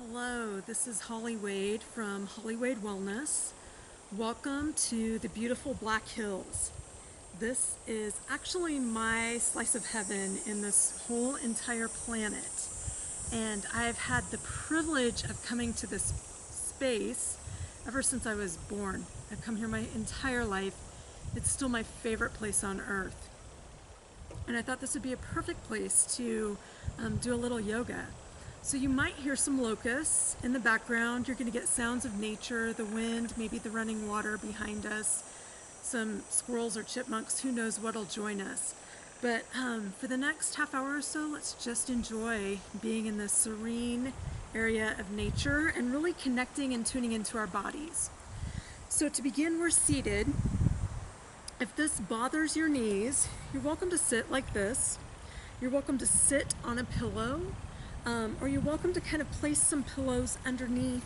Hello, this is Holly Wade from Holly Wade Wellness. Welcome to the beautiful Black Hills. This is actually my slice of heaven in this whole entire planet. And I've had the privilege of coming to this space ever since I was born. I've come here my entire life. It's still my favorite place on earth. And I thought this would be a perfect place to do a little yoga. So you might hear some locusts in the background. You're going to get sounds of nature, the wind, maybe the running water behind us, some squirrels or chipmunks, who knows what'll join us. But for the next half hour or so, let's just enjoy being in this serene area of nature and really connecting and tuning into our bodies. So to begin, we're seated. If this bothers your knees, you're welcome to sit like this. You're welcome to sit on a pillow. Or you're welcome to kind of place some pillows underneath,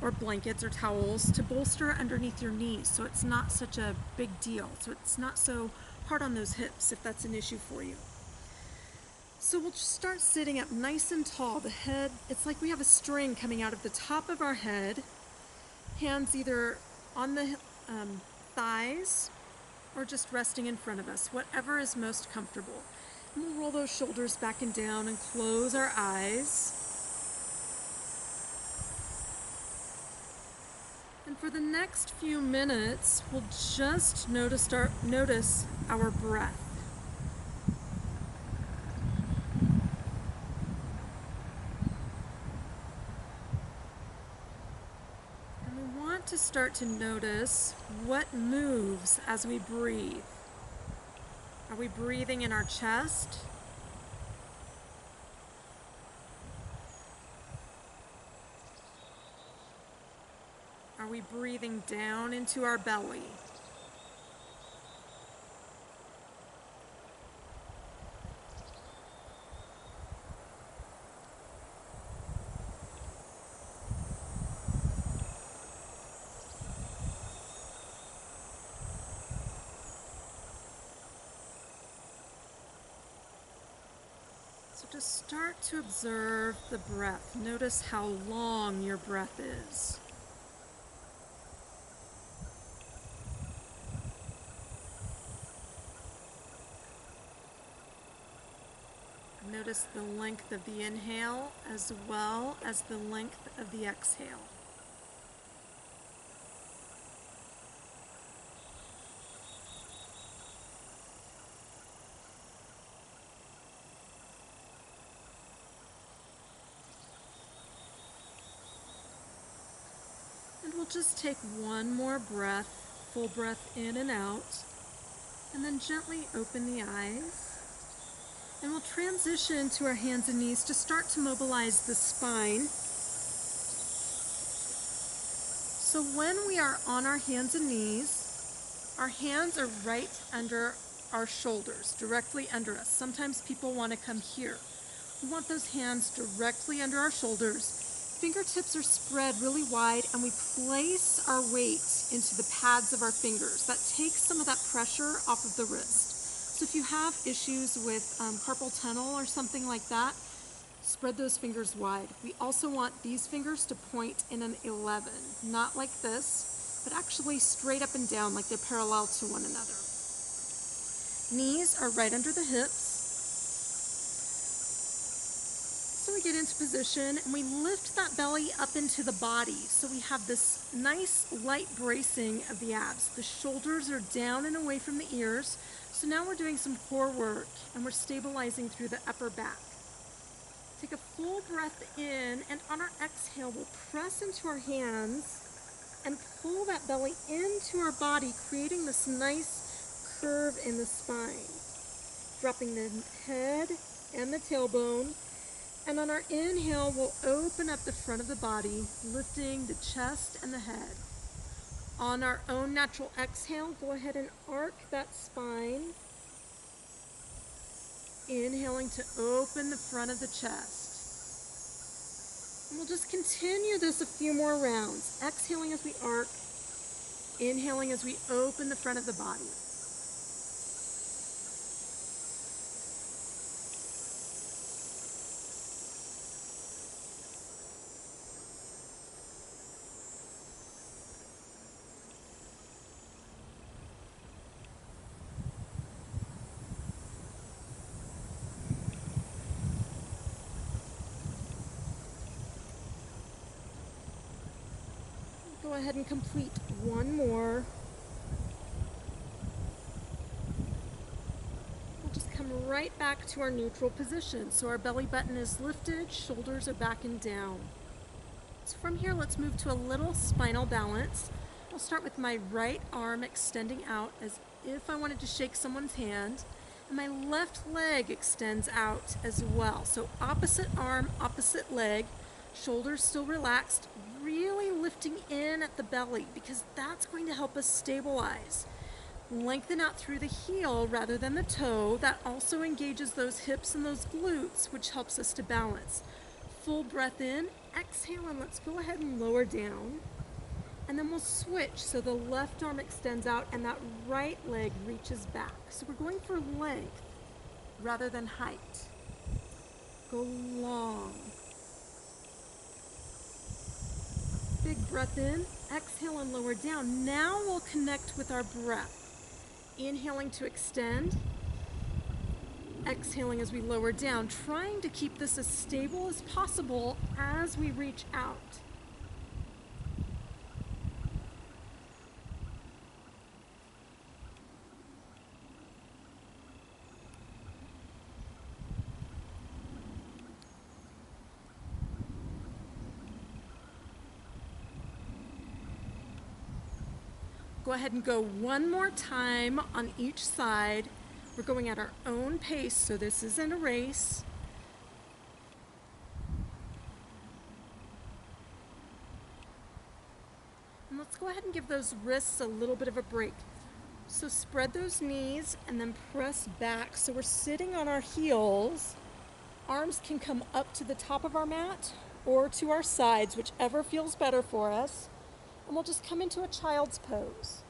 or blankets or towels to bolster underneath your knees so it's not such a big deal, so it's not so hard on those hips if that's an issue for you. So we'll just start sitting up nice and tall. The head, it's like we have a string coming out of the top of our head, hands either on the thighs or just resting in front of us, whatever is most comfortable. And we'll roll those shoulders back and down and close our eyes. And for the next few minutes, we'll just notice our breath. And we want to start to notice what moves as we breathe. Are we breathing in our chest? Are we breathing down into our belly? So just start to observe the breath. Notice how long your breath is. Notice the length of the inhale as well as the length of the exhale. And we'll just take one more breath, full breath in and out, and then gently open the eyes. And we'll transition to our hands and knees to start to mobilize the spine. So when we are on our hands and knees, our hands are right under our shoulders, directly under us. Sometimes people want to come here. We want those hands directly under our shoulders. Fingertips are spread really wide, and we place our weight into the pads of our fingers. That takes some of that pressure off of the wrist. So if you have issues with carpal tunnel or something like that, spread those fingers wide. We also want these fingers to point in an 11, not like this, but actually straight up and down like they're parallel to one another. Knees are right under the hips. So we get into position and we lift that belly up into the body. So we have this nice light bracing of the abs. The shoulders are down and away from the ears. So now we're doing some core work and we're stabilizing through the upper back. Take a full breath in, and on our exhale, we'll press into our hands and pull that belly into our body, creating this nice curve in the spine. Dropping the head and the tailbone. And on our inhale, we'll open up the front of the body, lifting the chest and the head. On our own natural exhale, go ahead and arc that spine. Inhaling to open the front of the chest. And we'll just continue this a few more rounds. Exhaling as we arc, inhaling as we open the front of the body. go ahead and complete one more. We'll just come right back to our neutral position. So our belly button is lifted, shoulders are back and down. So from here, let's move to a little spinal balance. I'll start with my right arm extending out as if I wanted to shake someone's hand, and my left leg extends out as well. So opposite arm, opposite leg, shoulders still relaxed, really lifting in at the belly because that's going to help us stabilize. Lengthen out through the heel rather than the toe. That also engages those hips and those glutes, which helps us to balance. Full breath in, exhale, and let's go ahead and lower down. And then we'll switch, so the left arm extends out and that right leg reaches back. So we're going for length rather than height. Go long. Big breath in, exhale and lower down. Now we'll connect with our breath. Inhaling to extend, exhaling as we lower down, trying to keep this as stable as possible as we reach out. Go ahead and go one more time on each side. We're going at our own pace, so this isn't a race. And let's go ahead and give those wrists a little bit of a break. So spread those knees and then press back. So we're sitting on our heels. Arms can come up to the top of our mat or to our sides, whichever feels better for us. And we'll just come into a child's pose.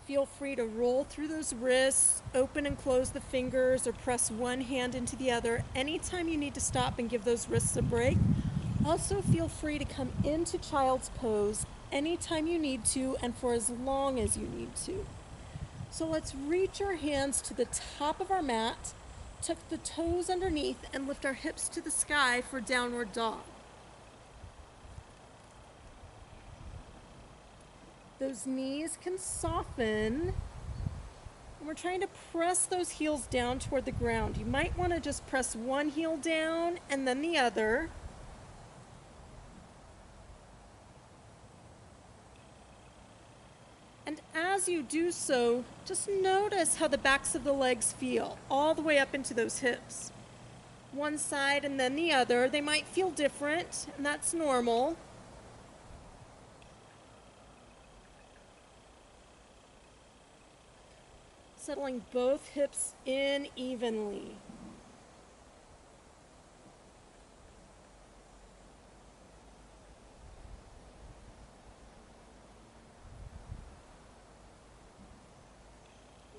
Feel free to roll through those wrists, open and close the fingers, or press one hand into the other. Anytime you need to stop and give those wrists a break. Also feel free to come into child's pose anytime you need to and for as long as you need to. So let's reach our hands to the top of our mat, tuck the toes underneath, and lift our hips to the sky for downward dog. Those knees can soften. And we're trying to press those heels down toward the ground. You might want to just press one heel down and then the other. And as you do so, just notice how the backs of the legs feel, all the way up into those hips. One side and then the other. They might feel different, and that's normal. Settling both hips in evenly.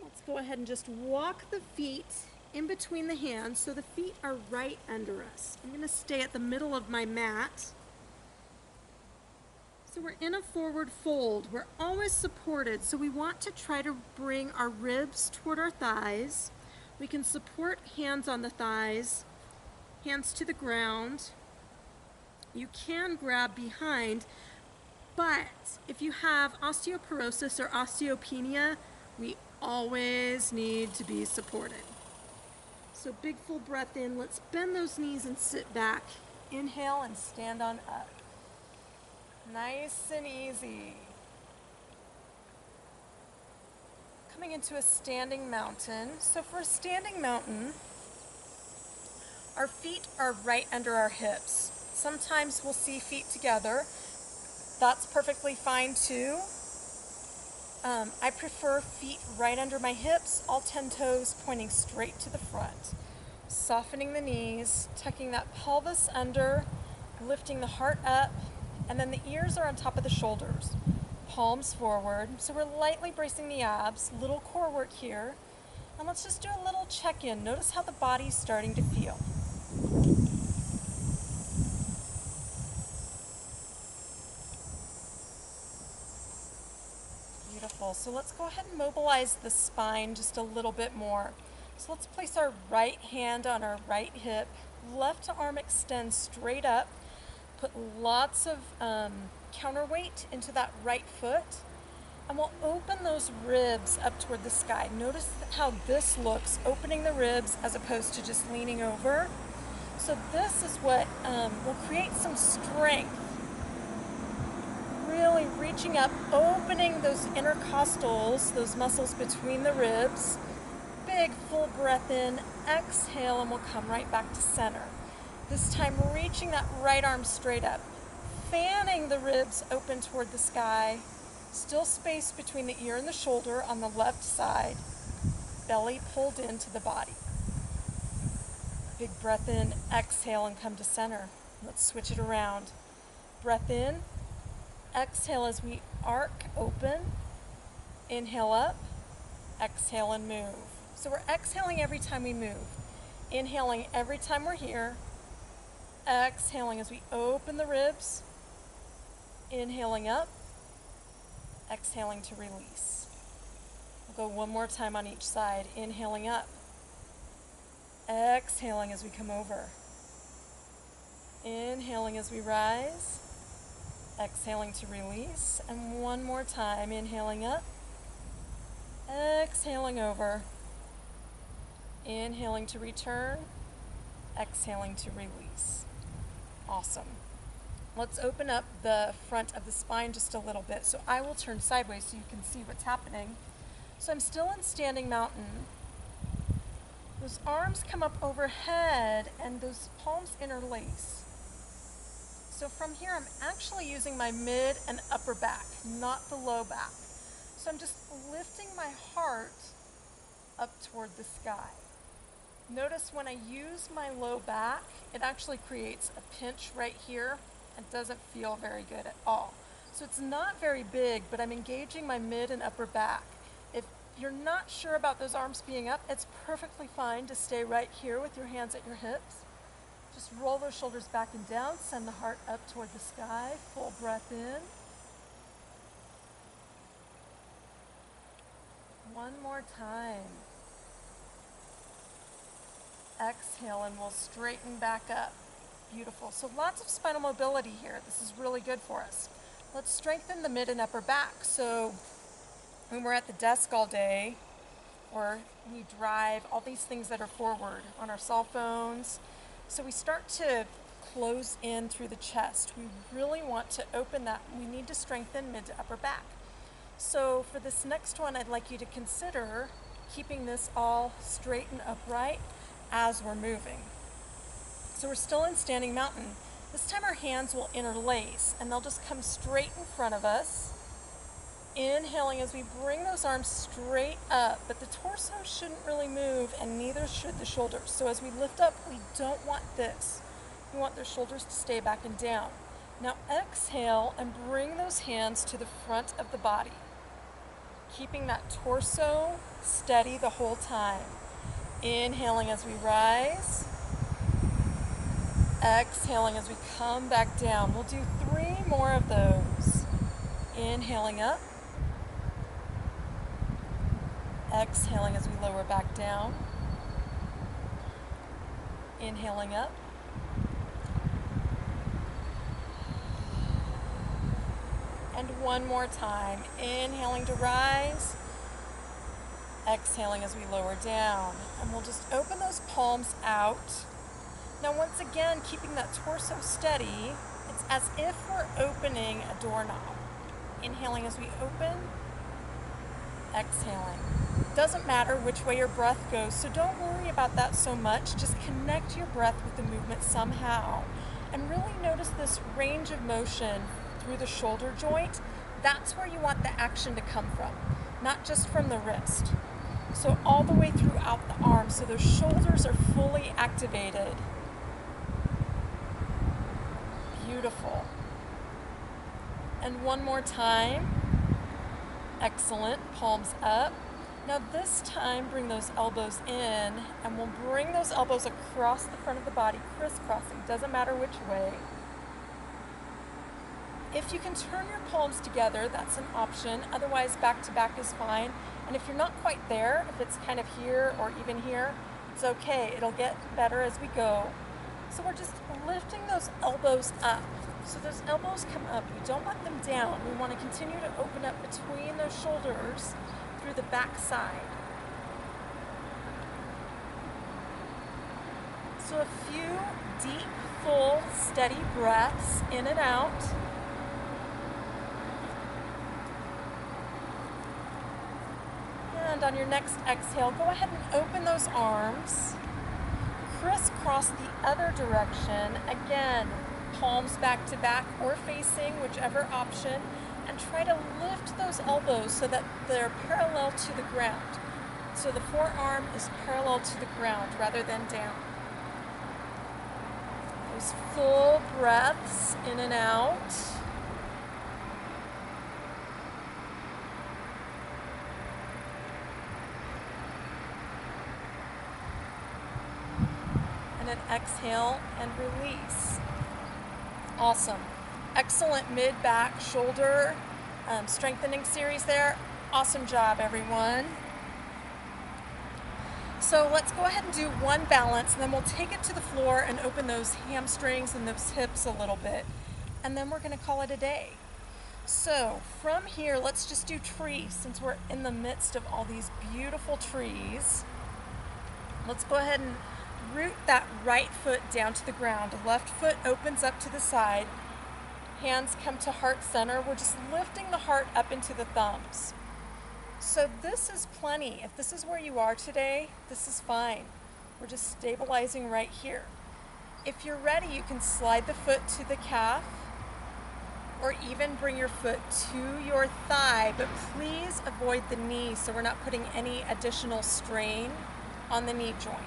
Let's go ahead and just walk the feet in between the hands so the feet are right under us. I'm going to stay at the middle of my mat. So we're in a forward fold. We're always supported, so we want to try to bring our ribs toward our thighs. We can support hands on the thighs, hands to the ground. You can grab behind, but if you have osteoporosis or osteopenia, we always need to be supported. So big full breath in. Let's bend those knees and sit back. Inhale and stand on up. Nice and easy. Coming into a standing mountain. So for a standing mountain, our feet are right under our hips. Sometimes we'll see feet together. That's perfectly fine too. I prefer feet right under my hips, all 10 toes pointing straight to the front. Softening the knees, tucking that pelvis under, lifting the heart up, and then the ears are on top of the shoulders. Palms forward. So we're lightly bracing the abs, little core work here. And let's just do a little check-in. Notice how the body's starting to feel. Beautiful. So let's go ahead and mobilize the spine just a little bit more. So let's place our right hand on our right hip, left arm extends straight up, put lots of counterweight into that right foot, and we'll open those ribs up toward the sky. Notice how this looks, opening the ribs as opposed to just leaning over. So this is what will create some strength. Really reaching up, opening those intercostals, those muscles between the ribs. Big full breath in, exhale, and we'll come right back to center. This time reaching that right arm straight up, fanning the ribs open toward the sky, still space between the ear and the shoulder on the left side, belly pulled into the body. Big breath in, exhale, and come to center. Let's switch it around. Breath in, exhale as we arc open, inhale up, exhale and move. So we're exhaling every time we move, inhaling every time we're here, exhaling as we open the ribs, inhaling up, exhaling to release. We'll go one more time on each side, inhaling up, exhaling as we come over, inhaling as we rise, exhaling to release, and one more time, inhaling up, exhaling over, inhaling to return, exhaling to release. Awesome. Let's open up the front of the spine just a little bit. So I will turn sideways so you can see what's happening. So I'm still in standing mountain. Those arms come up overhead and those palms interlace. So from here, I'm actually using my mid and upper back, not the low back. So I'm just lifting my heart up toward the sky. Notice when I use my low back, it actually creates a pinch right here. It doesn't feel very good at all. So it's not very big, but I'm engaging my mid and upper back. If you're not sure about those arms being up, it's perfectly fine to stay right here with your hands at your hips. Just roll those shoulders back and down, send the heart up toward the sky, full breath in. One more time. Exhale and we'll straighten back up. Beautiful. So lots of spinal mobility here. This is really good for us. Let's strengthen the mid and upper back. So when we're at the desk all day, or we drive, all these things that are forward on our cell phones, so we start to close in through the chest. We really want to open that. We need to strengthen mid to upper back. So for this next one, I'd like you to consider keeping this all straight and upright as we're moving. So we're still in standing mountain. This time our hands will interlace and they'll just come straight in front of us. Inhaling as we bring those arms straight up, but the torso shouldn't really move and neither should the shoulders. So as we lift up, we don't want this. We want the shoulders to stay back and down. Now exhale and bring those hands to the front of the body, keeping that torso steady the whole time. Inhaling as we rise, exhaling as we come back down. We'll do 3 more of those. Inhaling up, exhaling as we lower back down, inhaling up, and one more time. Inhaling to rise, exhaling as we lower down, and we'll just open those palms out. Now once again, keeping that torso steady, it's as if we're opening a doorknob. Inhaling as we open, exhaling. Doesn't matter which way your breath goes, so don't worry about that so much. Just connect your breath with the movement somehow. And really notice this range of motion through the shoulder joint. That's where you want the action to come from, not just from the wrist. So all the way throughout the arm, so those shoulders are fully activated. Beautiful. And one more time. Excellent. Palms up. Now this time, bring those elbows in, and we'll bring those elbows across the front of the body, crisscrossing. Doesn't matter which way. If you can turn your palms together, that's an option. Otherwise, back to back is fine. And if you're not quite there, if it's kind of here or even here, it's okay. It'll get better as we go. So we're just lifting those elbows up. So those elbows come up. We don't let them down. We want to continue to open up between those shoulders through the back side. So a few deep, full, steady breaths in and out. And on your next exhale, go ahead and open those arms. Crisscross the other direction. Again, palms back to back or facing, whichever option. And try to lift those elbows so that they're parallel to the ground. So the forearm is parallel to the ground rather than down. Those full breaths in and out. And an exhale and release. Awesome. Excellent mid-back shoulder strengthening series there. Awesome job, everyone. So let's go ahead and do one balance, and then we'll take it to the floor and open those hamstrings and those hips a little bit. And then we're going to call it a day. So from here, let's just do trees since we're in the midst of all these beautiful trees. Let's go ahead and root that right foot down to the ground. The left foot opens up to the side. Hands come to heart center. We're just lifting the heart up into the thumbs. So this is plenty. If this is where you are today, this is fine. We're just stabilizing right here. If you're ready, you can slide the foot to the calf or even bring your foot to your thigh, but please avoid the knee so we're not putting any additional strain on the knee joint.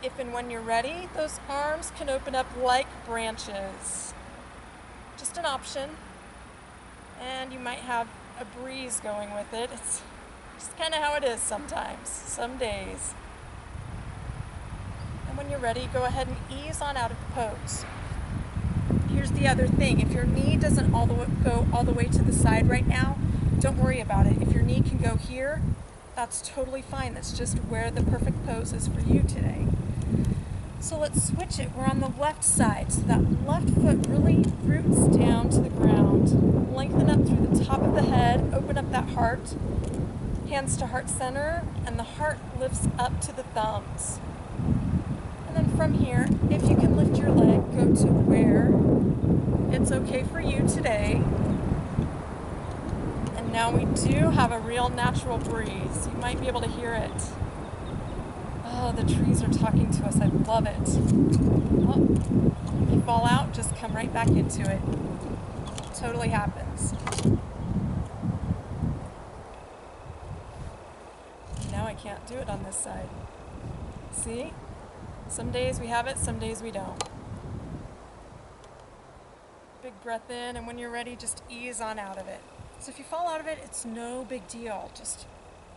If and when you're ready, those arms can open up like branches. Just an option. And you might have a breeze going with it. It's just kind of how it is sometimes, some days. And when you're ready, go ahead and ease on out of the pose. Here's the other thing. If your knee doesn't go all the way to the side right now, don't worry about it. If your knee can go here, that's totally fine. That's just where the perfect pose is for you today. So let's switch it. We're on the left side. So that left foot really roots down to the ground. Lengthen up through the top of the head. Open up that heart. Hands to heart center. And the heart lifts up to the thumbs. And then from here, if you can lift your leg, go to where it's okay for you today. And now we do have a real natural breeze. You might be able to hear it. Oh, the trees are talking to us. I love it. Well, if you fall out, just come right back into it. Totally happens. Now I can't do it on this side. See? Some days we have it, some days we don't. Big breath in, and when you're ready, just ease on out of it. So if you fall out of it, it's no big deal. Just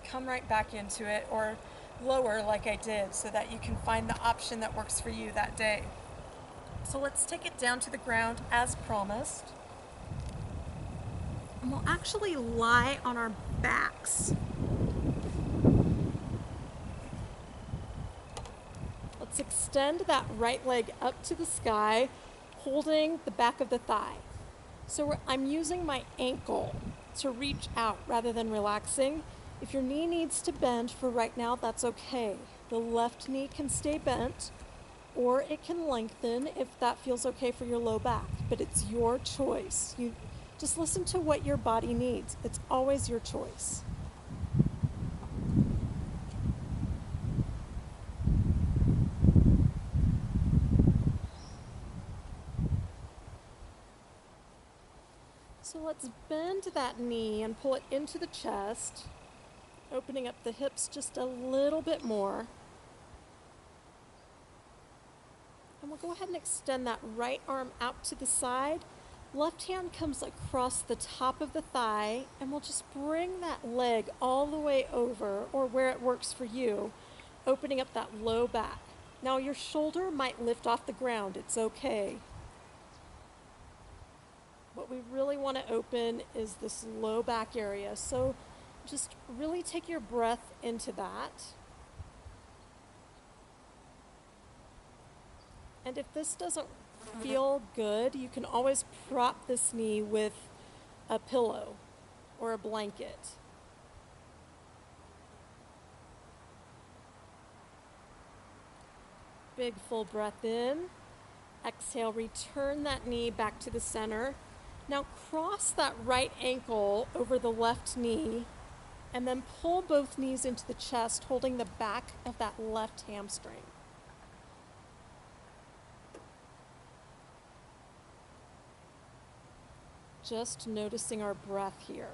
come right back into it, or lower like I did, so that you can find the option that works for you that day. So let's take it down to the ground as promised. And we'll actually lie on our backs. Let's extend that right leg up to the sky, holding the back of the thigh. So I'm using my ankle to reach out rather than relaxing. If your knee needs to bend for right now, that's okay. The left knee can stay bent, or it can lengthen if that feels okay for your low back, but it's your choice. You just listen to what your body needs. It's always your choice. So let's bend that knee and pull it into the chest, opening up the hips just a little bit more. And we'll go ahead and extend that right arm out to the side. Left hand comes across the top of the thigh, and we'll just bring that leg all the way over, or where it works for you, opening up that low back. Now your shoulder might lift off the ground. It's okay. What we really want to open is this low back area. So just really take your breath into that. And if this doesn't feel good, you can always prop this knee with a pillow or a blanket. Big full breath in. Exhale, return that knee back to the center. Now cross that right ankle over the left knee and then pull both knees into the chest, holding the back of that left hamstring. Just noticing our breath here.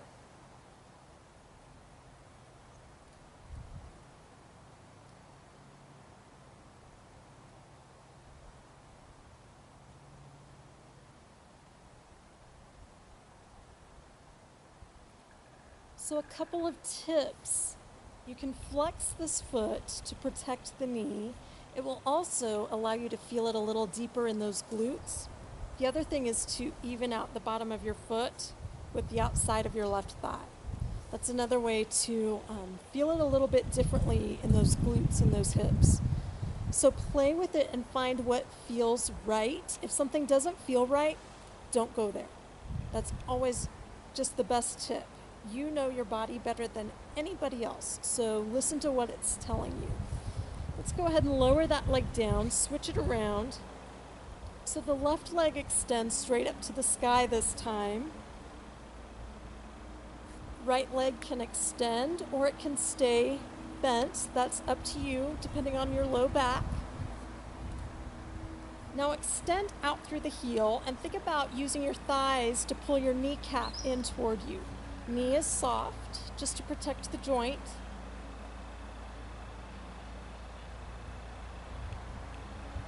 So a couple of tips. You can flex this foot to protect the knee. It will also allow you to feel it a little deeper in those glutes. The other thing is to even out the bottom of your foot with the outside of your left thigh. That's another way to feel it a little bit differently in those glutes and those hips. So play with it and find what feels right. If something doesn't feel right, don't go there. That's always just the best tip. You know your body better than anybody else, so listen to what it's telling you. Let's go ahead and lower that leg down, switch it around. So the left leg extends straight up to the sky this time. Right leg can extend or it can stay bent. That's up to you, depending on your low back. Now extend out through the heel and think about using your thighs to pull your kneecap in toward you. Knee is soft, just to protect the joint.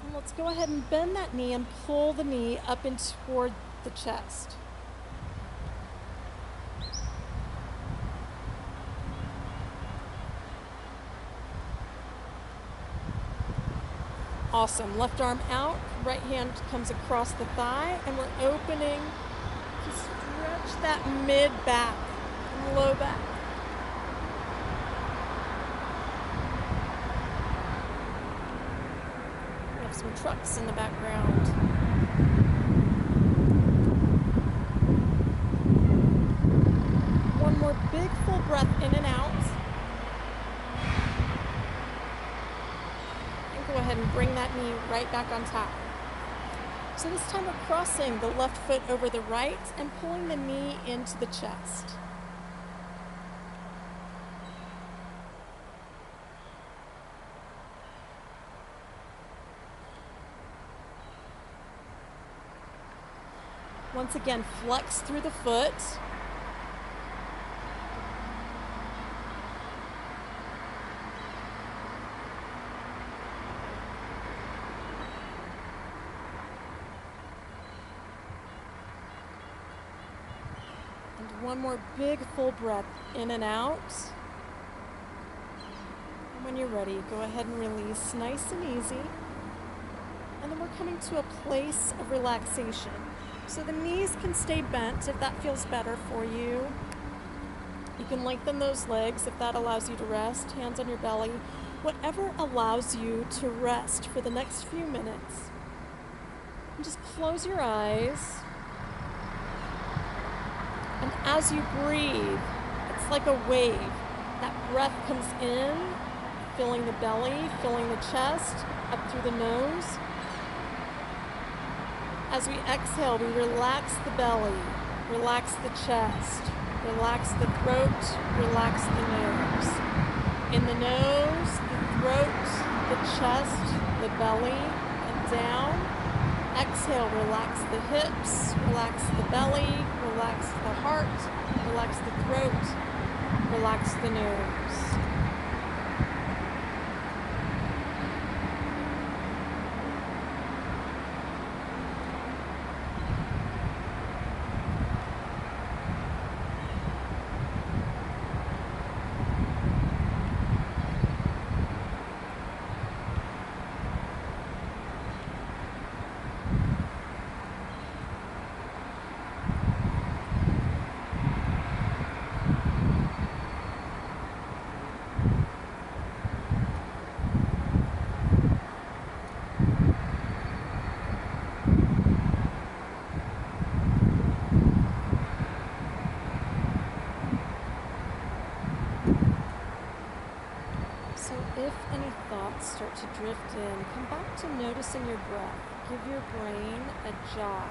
And let's go ahead and bend that knee and pull the knee up and toward the chest. Awesome. Left arm out, right hand comes across the thigh, and we're opening to stretch that mid back and low back. We have some trucks in the background. One more big full breath in and out. Go ahead and bring that knee right back on top. So this time we're crossing the left foot over the right and pulling the knee into the chest. Once again, flex through the foot. One more big full breath in and out. And when you're ready, go ahead and release nice and easy. And then we're coming to a place of relaxation. So the knees can stay bent if that feels better for you. You can lengthen those legs if that allows you to rest, hands on your belly, whatever allows you to rest for the next few minutes. And just close your eyes. And as you breathe, it's like a wave. That breath comes in, filling the belly, filling the chest, up through the nose. As we exhale, we relax the belly, relax the chest, relax the throat, relax the nose. In the nose, the throat, the chest, the belly, and down. Exhale, relax the hips, relax the belly, relax the heart, relax the throat, relax the nose. if any thoughts start to drift in, come back to noticing your breath. Give your brain a jog.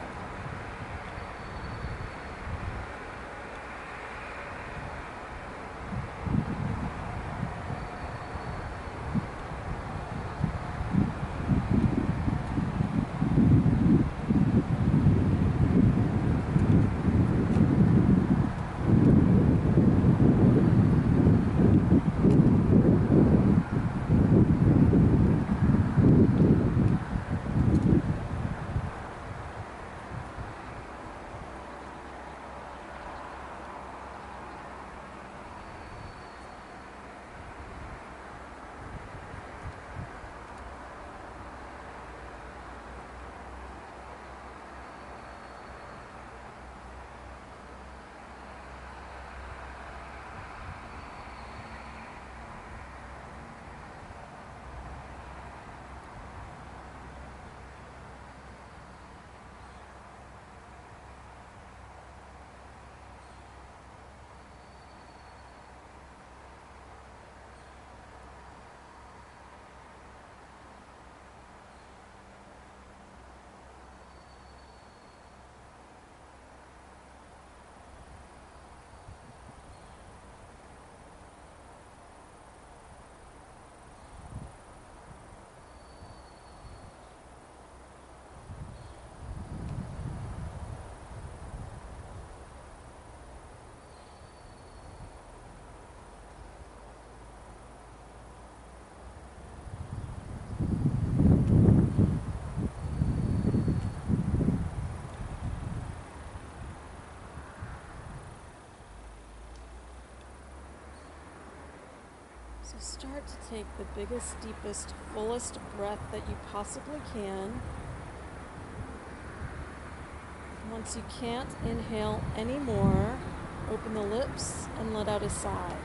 So start to take the biggest, deepest, fullest breath that you possibly can. Once you can't inhale anymore, open the lips and let out a sigh.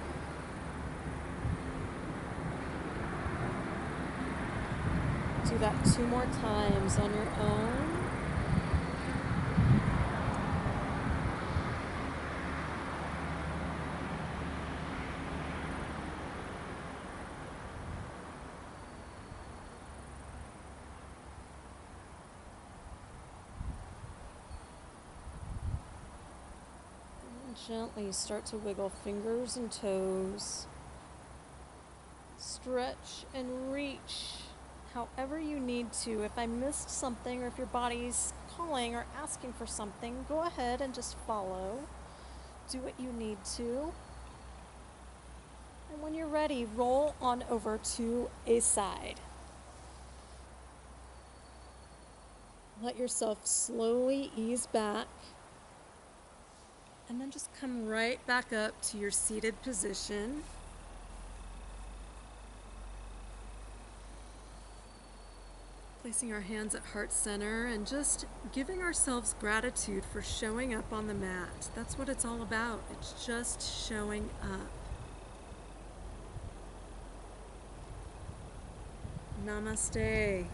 Do that 2 more times on your own. Gently start to wiggle fingers and toes. Stretch and reach however you need to. If I missed something or if your body's calling or asking for something, go ahead and just follow. Do what you need to. And when you're ready, roll on over to a side. Let yourself slowly ease back. And then just come right back up to your seated position. Placing our hands at heart center and just giving ourselves gratitude for showing up on the mat. That's what it's all about. It's just showing up. Namaste.